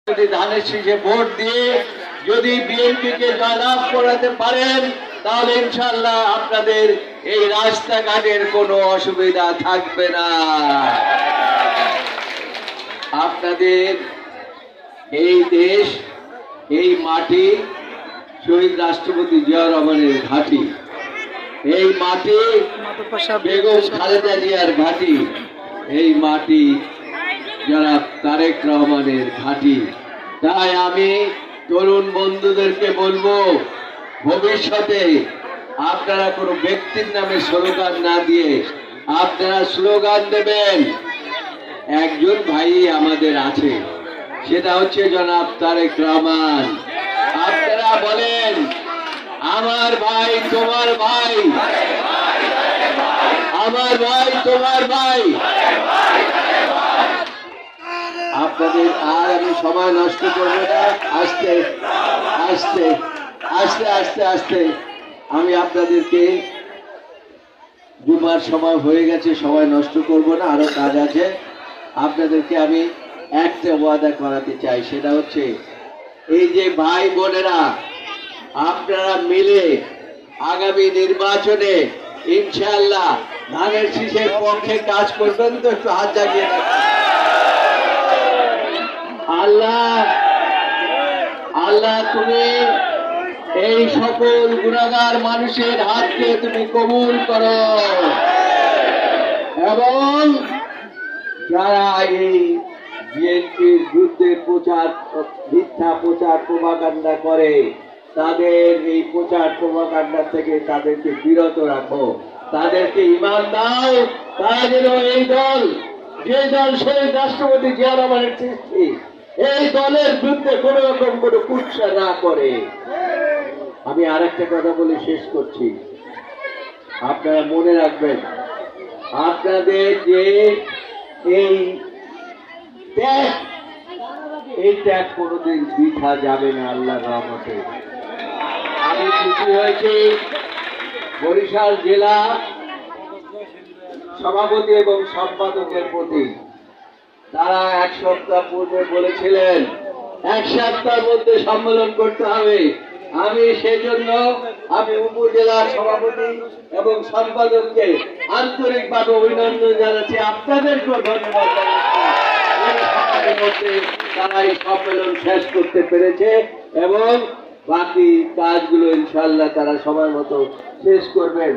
যদি ধানের শীষে ভোট দিয়ে যদি বিএনপিকে জয়লাভ করাতে পারেন তাহলে ইনশাআল্লাহ আপনাদের এই রাস্তাঘাটের কোনো অসুবিধা থাকবে না। আপনাদের এই দেশ, এই মাটি শহীদ রাষ্ট্রপতি জিয়াউর রহমানের ঘাঁটি, এই মাটি বেগম খালেদা জিয়ার ঘাঁটি, এই মাটি জনাব তারেক রহমানের ঘাঁটি। তাই আমি তরুণ বন্ধুদেরকে বলবো, ভবিষ্যতে আপনারা কোনো ব্যক্তির নামে স্লোগান না দিয়ে আপনারা স্লোগান দেবেন। একজন ভাই আমাদের আছে, সেটা হচ্ছে জনাব তারেক রহমান। আপনারা বলেন, আমার ভাই তোমার ভাই, আমার ভাই তোমার ভাই। আপনাদের আর আমি সময় নষ্ট করবো না, আস্তে আস্তে আস্তে আস্তে আস্তে আমি আপনাদেরকে দুবার সময় হয়ে গেছে, সময় নষ্ট করব না, আরো কাজ আছে। আপনাদেরকে আমি একটা ওয়াদা করাতে চাই, সেটা হচ্ছে এই যে ভাই বোনেরা আপনারা মিলে আগামী নির্বাচনে ইনশাআল্লাহ ধানের শীষের পক্ষে কাজ করবেন তো? একটু হাত জাগিয়ে রাখবেন। আল্লাহ আল্লাহ তুমি এই সকল গুনাহগার মানুষের হাতকে তুমি কবুল করো, এবং যারা এই বিএনপির বিরুদ্ধে মিথ্যা প্রচার প্রপাগান্ডা করে তাদের এই প্রচার প্রপাগান্ডা থেকে তাদেরকে বিরত রাখো, তাদেরকে ঈমান দাও। তারা যেন এই দল, যে দল শহীদ রাষ্ট্রপতি জিয়াউর রহমানের সৃষ্টি, এই দলের বিরুদ্ধে কোন রকম কোনো কুৎসা না করে। আমি আরেকটা কথা বলে শেষ করছি, আপনারা মনে রাখবেন, আপনাদের যে এই ত্যাগ কোনোদিন বৃথা যাবে না আল্লাহর রহমতে। আমি খুশি হয়েছি বরিশাল জেলা সভাপতি এবং সম্পাদকের প্রতি। তারা এক সপ্তাহ পূর্বে বলেছিলেন 1 সপ্তাহের মধ্যে সম্মেলন করতে হবে। আমি সেজন্য আমি উপজেলার সভাপতি এবং সম্পাদককে আন্তরিকভাবে অভিনন্দন জানাচ্ছি, আপনাদেরকেও ধন্যবাদ জানাচ্ছি। তারা এই সম্মেলন শেষ করতে পেরেছে এবং বাকি কাজগুলো ইনশাআল্লাহ তারা সময় মতো শেষ করবেন।